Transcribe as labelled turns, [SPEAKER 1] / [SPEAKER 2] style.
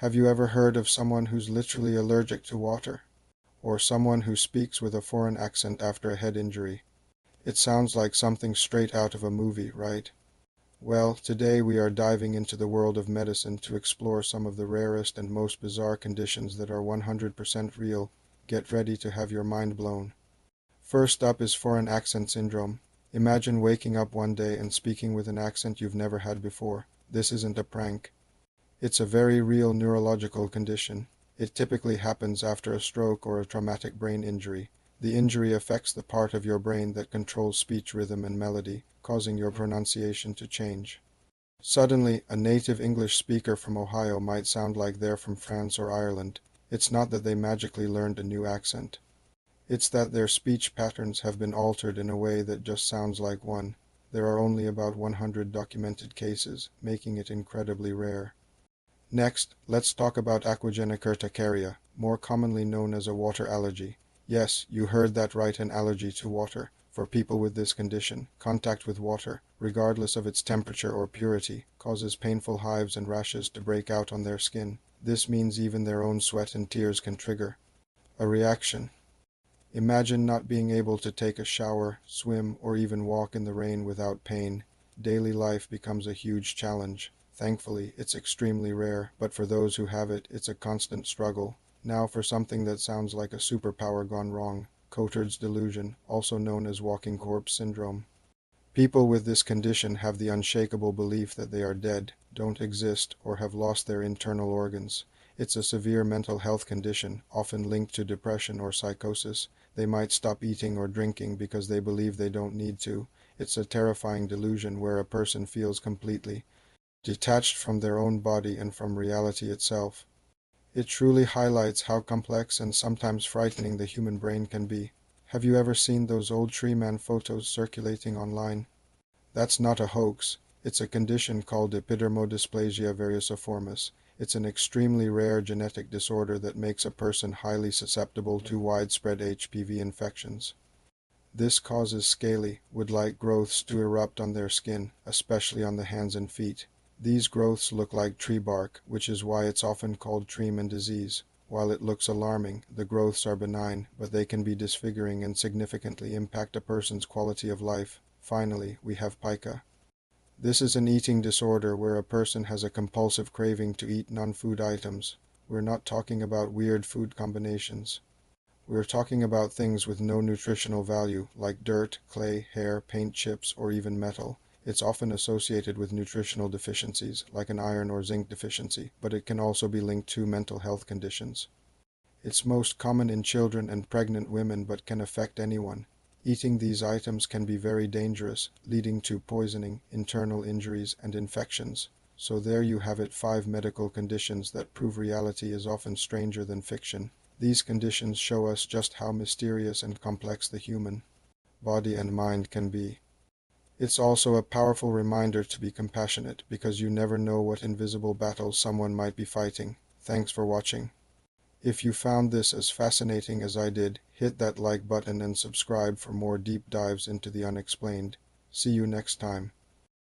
[SPEAKER 1] Have you ever heard of someone who's literally allergic to water? Or someone who speaks with a foreign accent after a head injury? It sounds like something straight out of a movie, right? Well, today we are diving into the world of medicine to explore some of the rarest and most bizarre conditions that are 100% real. Get ready to have your mind blown. First up is foreign accent syndrome. Imagine waking up one day and speaking with an accent you've never had before. This isn't a prank. It's a very real neurological condition. It typically happens after a stroke or a traumatic brain injury. The injury affects the part of your brain that controls speech rhythm and melody, causing your pronunciation to change. Suddenly, a native English speaker from Ohio might sound like they're from France or Ireland. It's not that they magically learned a new accent. It's that their speech patterns have been altered in a way that just sounds like one. There are only about 100 documented cases, making it incredibly rare. Next, let's talk about aquagenic urticaria, more commonly known as a water allergy. Yes, you heard that right, an allergy to water. For people with this condition, contact with water, regardless of its temperature or purity, causes painful hives and rashes to break out on their skin. This means even their own sweat and tears can trigger a reaction. Imagine not being able to take a shower, swim, or even walk in the rain without pain. Daily life becomes a huge challenge. Thankfully, it's extremely rare, but for those who have it, it's a constant struggle. Now for something that sounds like a superpower gone wrong. Cotard's delusion, also known as walking corpse syndrome. People with this condition have the unshakable belief that they are dead, don't exist, or have lost their internal organs. It's a severe mental health condition, often linked to depression or psychosis. They might stop eating or drinking because they believe they don't need to. It's a terrifying delusion where a person feels completely detached from their own body and from reality itself. It truly highlights how complex and sometimes frightening the human brain can be. Have you ever seen those old tree man photos circulating online? That's not a hoax. It's a condition called epidermodysplasia variosiformis. It's an extremely rare genetic disorder that makes a person highly susceptible to widespread HPV infections. This causes scaly, wood-like growths to erupt on their skin, especially on the hands and feet. These growths look like tree bark, which is why it's often called Treeman disease. While it looks alarming, the growths are benign, but they can be disfiguring and significantly impact a person's quality of life. Finally, we have pica. This is an eating disorder where a person has a compulsive craving to eat non-food items. We're not talking about weird food combinations. We're talking about things with no nutritional value, like dirt, clay, hair, paint chips, or even metal. It's often associated with nutritional deficiencies, like an iron or zinc deficiency, but it can also be linked to mental health conditions. It's most common in children and pregnant women but can affect anyone. Eating these items can be very dangerous, leading to poisoning, internal injuries, and infections. So there you have it, 5 medical conditions that prove reality is often stranger than fiction. These conditions show us just how mysterious and complex the human body and mind can be. It's also a powerful reminder to be compassionate because you never know what invisible battles someone might be fighting. Thanks for watching. If you found this as fascinating as I did, hit that like button and subscribe for more deep dives into the unexplained. See you next time.